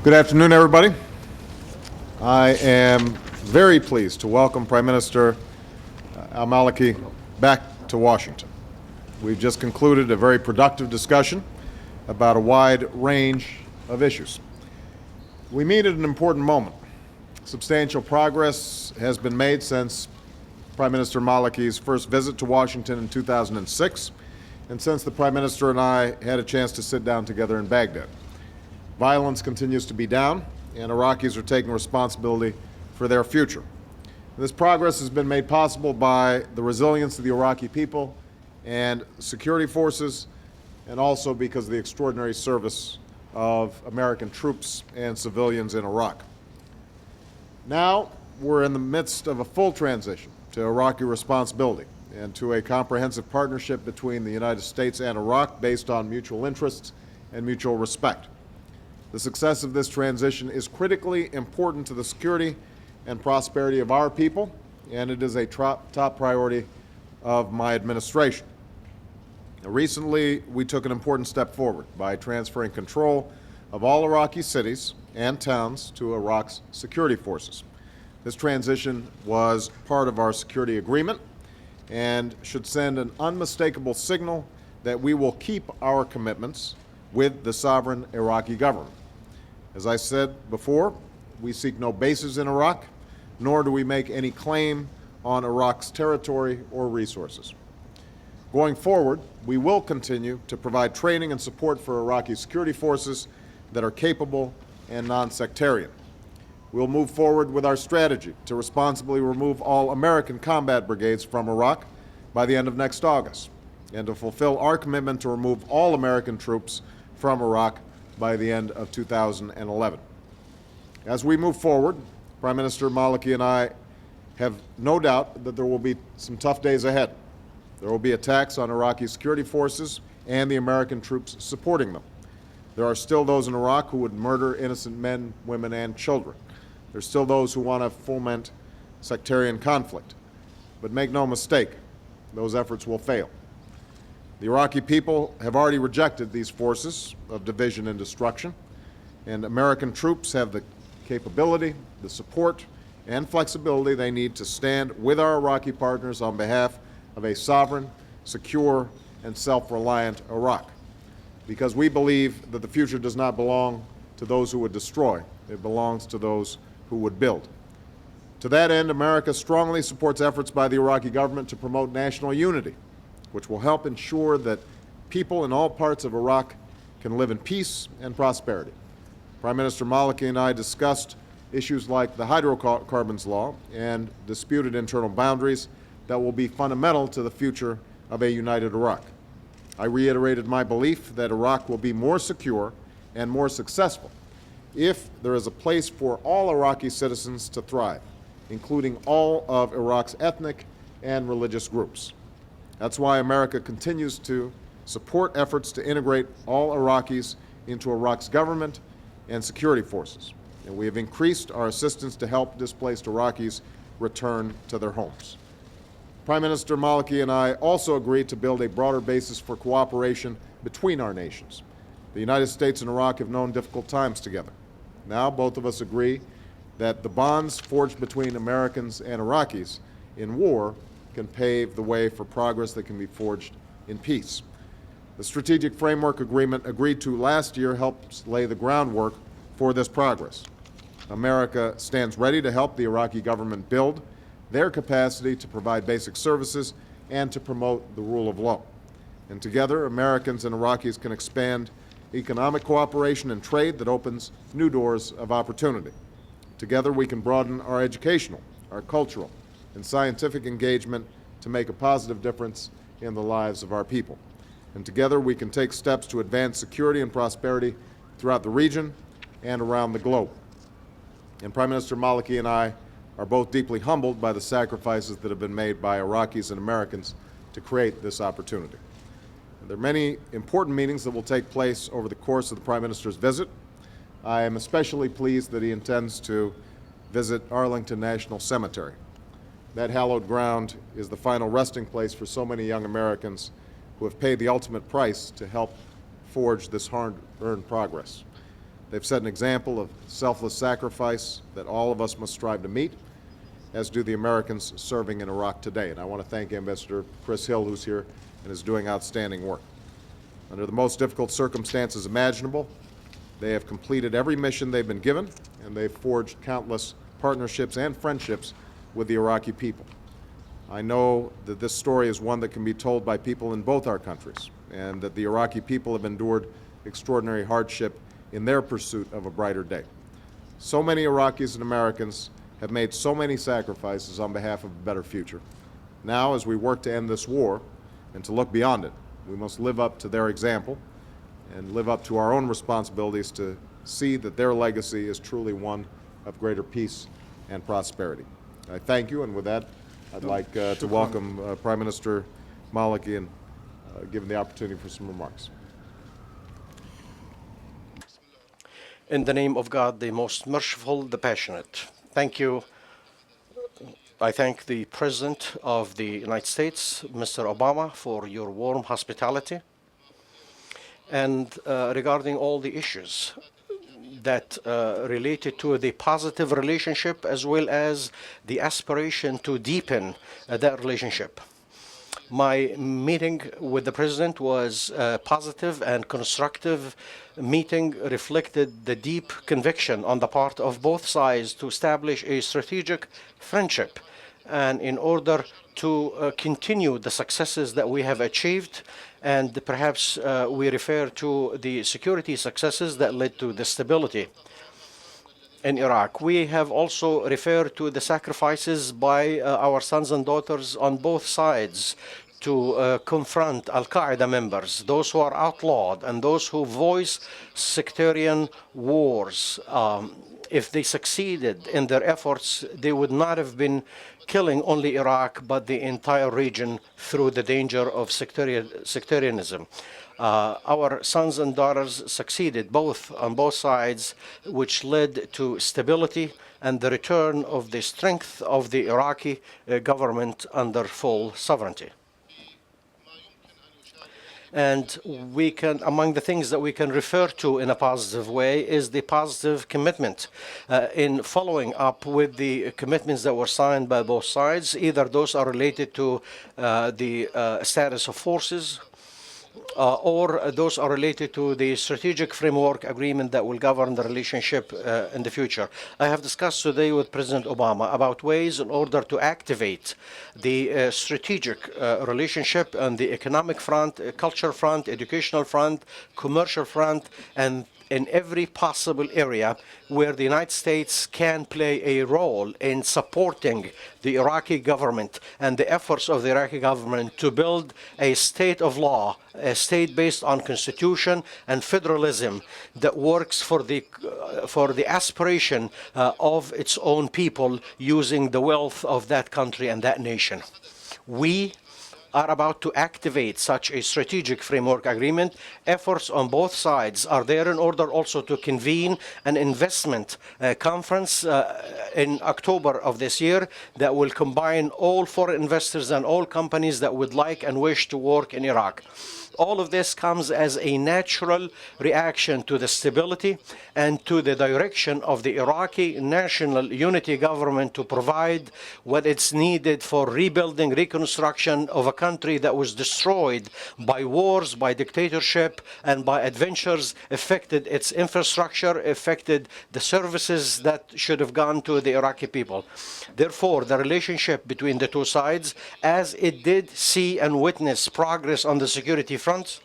Good afternoon, everybody. I am very pleased to welcome Prime Minister al-Maliki back to Washington. We've just concluded a very productive discussion about a wide range of issues. We meet at an important moment. Substantial progress has been made since Prime Minister Maliki's first visit to Washington in 2006, and since the Prime Minister and I had a chance to sit down together in Baghdad. Violence continues to be down, and Iraqis are taking responsibility for their future. This progress has been made possible by the resilience of the Iraqi people and security forces, and also because of the extraordinary service of American troops and civilians in Iraq. Now, we're in the midst of a full transition to Iraqi responsibility and to a comprehensive partnership between the United States and Iraq based on mutual interests and mutual respect. The success of this transition is critically important to the security and prosperity of our people, and it is a top priority of my administration. Recently, we took an important step forward by transferring control of all Iraqi cities and towns to Iraq's security forces. This transition was part of our security agreement and should send an unmistakable signal that we will keep our commitments with the sovereign Iraqi government. As I said before, we seek no bases in Iraq, nor do we make any claim on Iraq's territory or resources. Going forward, we will continue to provide training and support for Iraqi security forces that are capable and non-sectarian. We'll move forward with our strategy to responsibly remove all American combat brigades from Iraq by the end of next August, and to fulfill our commitment to remove all American troops from Iraq by the end of 2011. As we move forward, Prime Minister Maliki and I have no doubt that there will be some tough days ahead. There will be attacks on Iraqi security forces and the American troops supporting them. There are still those in Iraq who would murder innocent men, women, and children. There's still those who want to foment sectarian conflict. But make no mistake, those efforts will fail. The Iraqi people have already rejected these forces of division and destruction, and American troops have the capability, the support, and flexibility they need to stand with our Iraqi partners on behalf of a sovereign, secure, and self-reliant Iraq. Because we believe that the future does not belong to those who would destroy, it belongs to those who would build. To that end, America strongly supports efforts by the Iraqi government to promote national unity, which will help ensure that people in all parts of Iraq can live in peace and prosperity. Prime Minister Maliki and I discussed issues like the hydrocarbons law and disputed internal boundaries that will be fundamental to the future of a united Iraq. I reiterated my belief that Iraq will be more secure and more successful if there is a place for all Iraqi citizens to thrive, including all of Iraq's ethnic and religious groups. That's why America continues to support efforts to integrate all Iraqis into Iraq's government and security forces. And we have increased our assistance to help displaced Iraqis return to their homes. Prime Minister Maliki and I also agreed to build a broader basis for cooperation between our nations. The United States and Iraq have known difficult times together. Now both of us agree that the bonds forged between Americans and Iraqis in war can pave the way for progress that can be forged in peace. The Strategic Framework Agreement agreed to last year helps lay the groundwork for this progress. America stands ready to help the Iraqi government build their capacity to provide basic services and to promote the rule of law. And together, Americans and Iraqis can expand economic cooperation and trade that opens new doors of opportunity. Together, we can broaden our educational, our cultural, and scientific engagement to make a positive difference in the lives of our people. And together we can take steps to advance security and prosperity throughout the region and around the globe. And Prime Minister Maliki and I are both deeply humbled by the sacrifices that have been made by Iraqis and Americans to create this opportunity. And there are many important meetings that will take place over the course of the Prime Minister's visit. I am especially pleased that he intends to visit Arlington National Cemetery. That hallowed ground is the final resting place for so many young Americans who have paid the ultimate price to help forge this hard-earned progress. They've set an example of selfless sacrifice that all of us must strive to meet, as do the Americans serving in Iraq today. And I want to thank Ambassador Chris Hill, who's here and is doing outstanding work. Under the most difficult circumstances imaginable, they have completed every mission they've been given, and they've forged countless partnerships and friendships with the Iraqi people. I know that this story is one that can be told by people in both our countries, and that the Iraqi people have endured extraordinary hardship in their pursuit of a brighter day. So many Iraqis and Americans have made so many sacrifices on behalf of a better future. Now, as we work to end this war and to look beyond it, we must live up to their example and live up to our own responsibilities to see that their legacy is truly one of greater peace and prosperity. I thank you, and with that, I'd like to welcome Prime Minister Maliki and give him the opportunity for some remarks. In the name of God, the most merciful, the passionate. Thank you. I thank the President of the United States, Mr. Obama, for your warm hospitality. And regarding all the issues that related to the positive relationship as well as the aspiration to deepen that relationship. My meeting with the President was a positive and constructive meeting, reflected the deep conviction on the part of both sides to establish a strategic friendship, and in order to continue the successes that we have achieved, and perhaps we refer to the security successes that led to the stability in Iraq. We have also referred to the sacrifices by our sons and daughters on both sides to confront al-Qaeda members, those who are outlawed and those who voice sectarian wars. If they succeeded in their efforts, they would not have been killing only Iraq, but the entire region through the danger of sectarianism. Our sons and daughters succeeded on both sides, which led to stability and the return of the strength of the Iraqi government under full sovereignty. And we can, among the things that we can refer to in a positive way is the positive commitment in following up with the commitments that were signed by both sides. Either those are related to the status of forces, or those are related to the strategic framework agreement that will govern the relationship in the future. I have discussed today with President Obama about ways in order to activate the strategic relationship on the economic front, culture front, educational front, commercial front, and in every possible area where the United States can play a role in supporting the Iraqi government and the efforts of the Iraqi government to build a state of law, a state based on constitution and federalism that works for the aspiration of its own people using the wealth of that country and that nation. We are about to activate such a strategic framework agreement. Efforts on both sides are there in order also to convene an investment conference in October of this year that will combine all foreign investors and all companies that would like and wish to work in Iraq. All of this comes as a natural reaction to the stability and to the direction of the Iraqi National Unity Government to provide what is needed for rebuilding, reconstruction of a country that was destroyed by wars, by dictatorship, and by adventures, affected its infrastructure, affected the services that should have gone to the Iraqi people. Therefore, the relationship between the two sides, as it did see and witness progress on the security front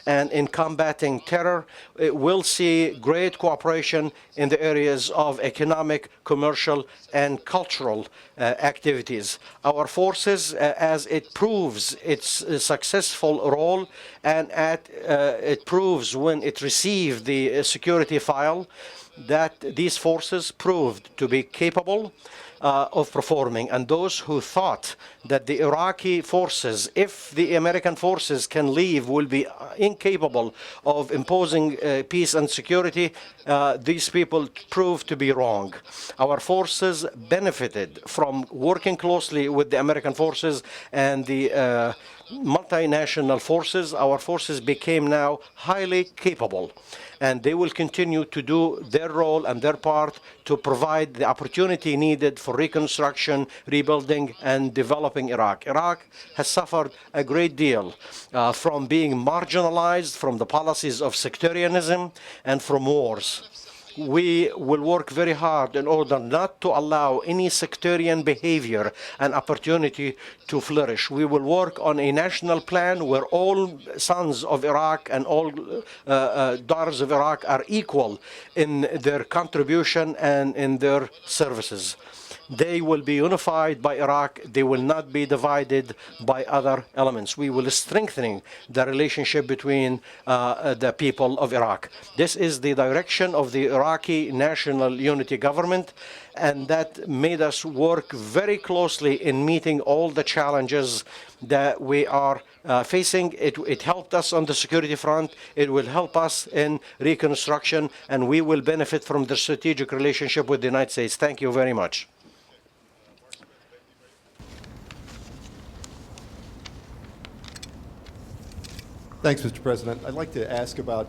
and in combating terror, it will see great cooperation in the areas of economic, commercial, and cultural activities. Our forces, as it proves its successful role, and it proves when it received the security file, that these forces proved to be capable of performing. And those who thought that the Iraqi forces, if the American forces can leave, will be incapable of imposing peace and security, these people proved to be wrong. Our forces benefited from working closely with the American forces and the multinational forces. Our forces became now highly capable. and they will continue to do their role and their part to provide the opportunity needed for reconstruction, rebuilding, and developing Iraq. Iraq has suffered a great deal from being marginalized, from the policies of sectarianism, and from wars. We will work very hard in order not to allow any sectarian behavior and opportunity to flourish. We will work on a national plan where all sons of Iraq and all daughters of Iraq are equal in their contribution and in their services. They will be unified by Iraq. They will not be divided by other elements. We will strengthen the relationship between the people of Iraq. This is the direction of the Iraqi National Unity Government, and that made us work very closely in meeting all the challenges that we are facing. It helped us on the security front. It will help us in reconstruction, and we will benefit from the strategic relationship with the United States. Thank you very much. Thanks, Mr. President. I'd like to ask about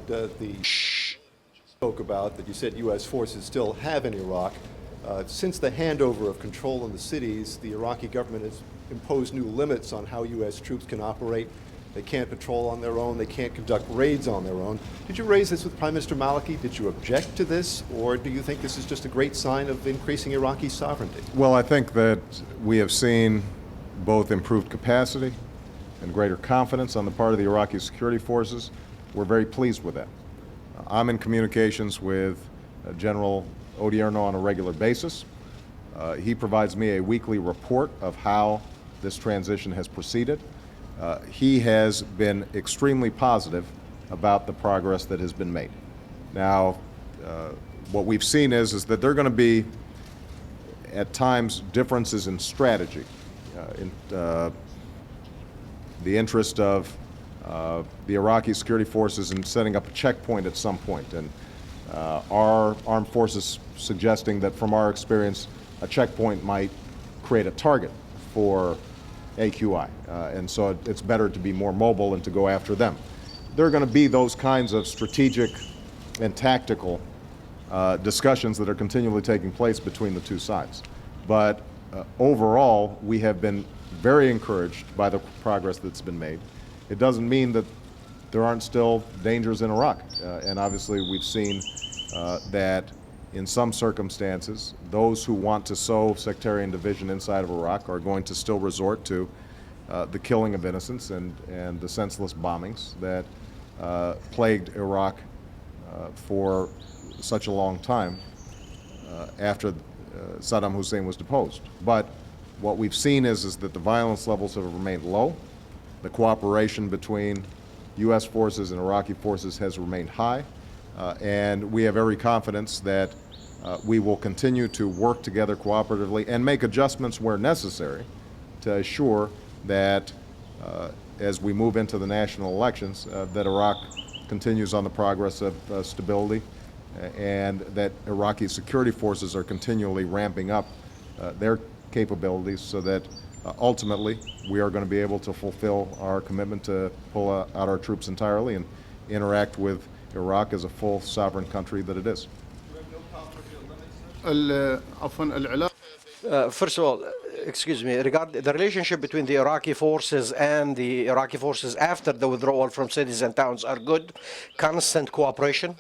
spoke about that you said U.S. forces still have in Iraq. Since the handover of control in the cities, the Iraqi government has imposed new limits on how U.S. troops can operate. They can't patrol on their own. They can't conduct raids on their own. Did you raise this with Prime Minister Maliki? Did you object to this? Or do you think this is just a great sign of increasing Iraqi sovereignty? Well, I think that we have seen both improved capacity and greater confidence on the part of the Iraqi security forces. We're very pleased with that. I'm in communications with General Odierno on a regular basis. He provides me a weekly report of how this transition has proceeded. He has been extremely positive about the progress that has been made. Now, what we've seen is that there are going to be, at times, differences in strategy. The interest of the Iraqi security forces in setting up a checkpoint at some point, and our armed forces suggesting that from our experience a checkpoint might create a target for AQI, and so it's better to be more mobile and to go after them. There are going to be those kinds of strategic and tactical discussions that are continually taking place between the two sides. But overall, we have been very encouraged by the progress that's been made. It doesn't mean that there aren't still dangers in Iraq. And obviously we've seen that in some circumstances, those who want to sow sectarian division inside of Iraq are going to still resort to the killing of innocents and the senseless bombings that plagued Iraq for such a long time after Saddam Hussein was deposed. But what we've seen is that the violence levels have remained low. The cooperation between U.S. forces and Iraqi forces has remained high. And we have every confidence that we will continue to work together cooperatively and make adjustments where necessary to assure that as we move into the national elections, that Iraq continues on the progress of stability and that Iraqi security forces are continually ramping up their capabilities so that ultimately we are going to be able to fulfill our commitment to pull out our troops entirely and interact with Iraq as a full sovereign country that it is. First of all, excuse me, regarding the relationship between the Iraqi forces and the Iraqi forces after the withdrawal from cities and towns are good, constant cooperation.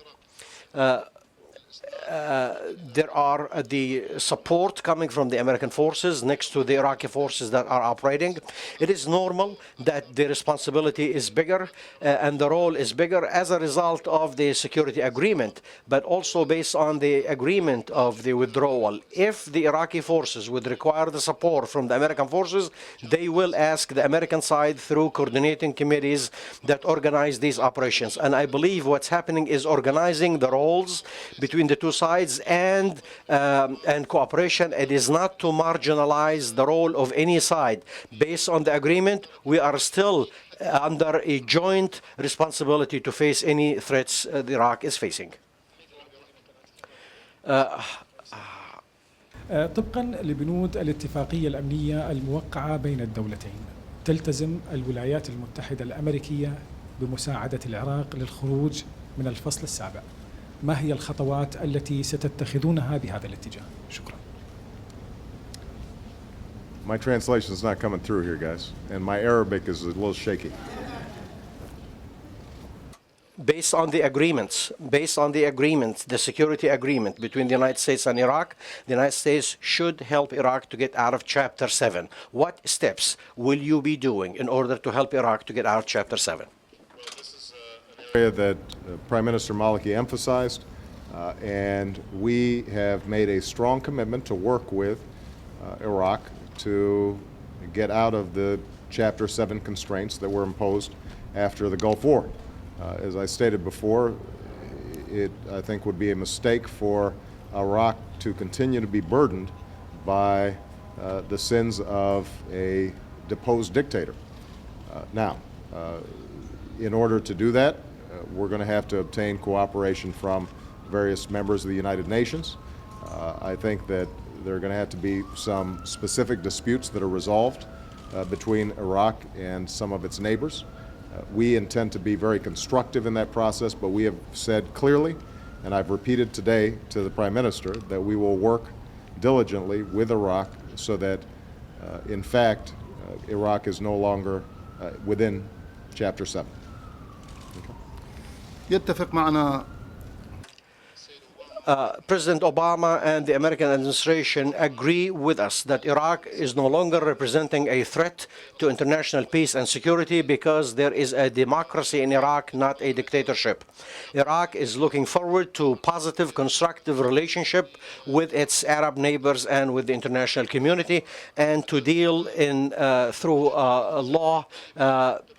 There are the support coming from the American forces next to the Iraqi forces that are operating. It is normal that the responsibility is bigger and the role is bigger as a result of the security agreement, but also based on the agreement of the withdrawal. If the Iraqi forces would require the support from the American forces, they will ask the American side through coordinating committees that organize these operations. And I believe what's happening is organizing the roles between the two sides and cooperation. It is not to marginalize the role of any side. Based on the agreement, we are still under a joint responsibility to face any threats Iraq is facing. طبقا لبنود الاتفاقية الأمنية الموقعة بين الدولتين، تلتزم الولايات المتحدة الأمريكية بمساعدة العراق للخروج من الفصل السابع. ما هي الخطوات التي ستتخذونها بهذا الاتجاه؟ شكرا. My translation is not coming through here, guys, and my Arabic is a little shaky. Based on the agreements, the security agreement between the United States and Iraq, the United States should help Iraq to get out of Chapter 7. What steps will you be doing in order to help Iraq to get out of Chapter 7? Area that Prime Minister Maliki emphasized, and we have made a strong commitment to work with Iraq to get out of the Chapter 7 constraints that were imposed after the Gulf War. As I stated before, it, I think, would be a mistake for Iraq to continue to be burdened by the sins of a deposed dictator. Now, in order to do that, we're going to have to obtain cooperation from various members of the United Nations. I think that there are going to have to be some specific disputes that are resolved between Iraq and some of its neighbors. We intend to be very constructive in that process, but we have said clearly, and I've repeated today to the Prime Minister, that we will work diligently with Iraq so that, in fact, Iraq is no longer within Chapter 7. يتفق معنا President Obama and the American administration agree with us that Iraq is no longer representing a threat to international peace and security because there is a democracy in Iraq, not a dictatorship. Iraq is looking forward to positive, constructive relationship with its Arab neighbors and with the international community, and to deal through law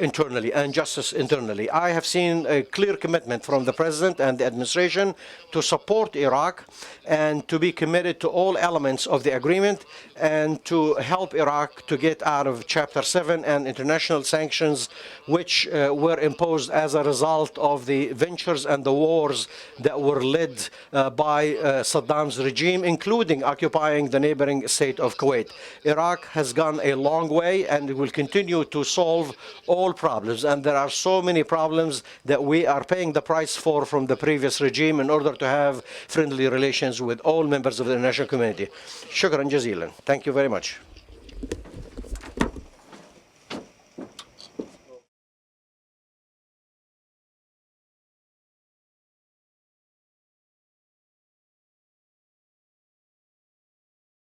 internally and justice internally. I have seen a clear commitment from the President and the administration to support Iraq and to be committed to all elements of the agreement and to help Iraq to get out of Chapter 7 and international sanctions which were imposed as a result of the ventures and the wars that were led by Saddam's regime, including occupying the neighboring state of Kuwait. Iraq has gone a long way and will continue to solve all problems, and there are so many problems that we are paying the price for from the previous regime in order to have friendly relations with all members of the international community. Shukran jazilan. Thank you very much.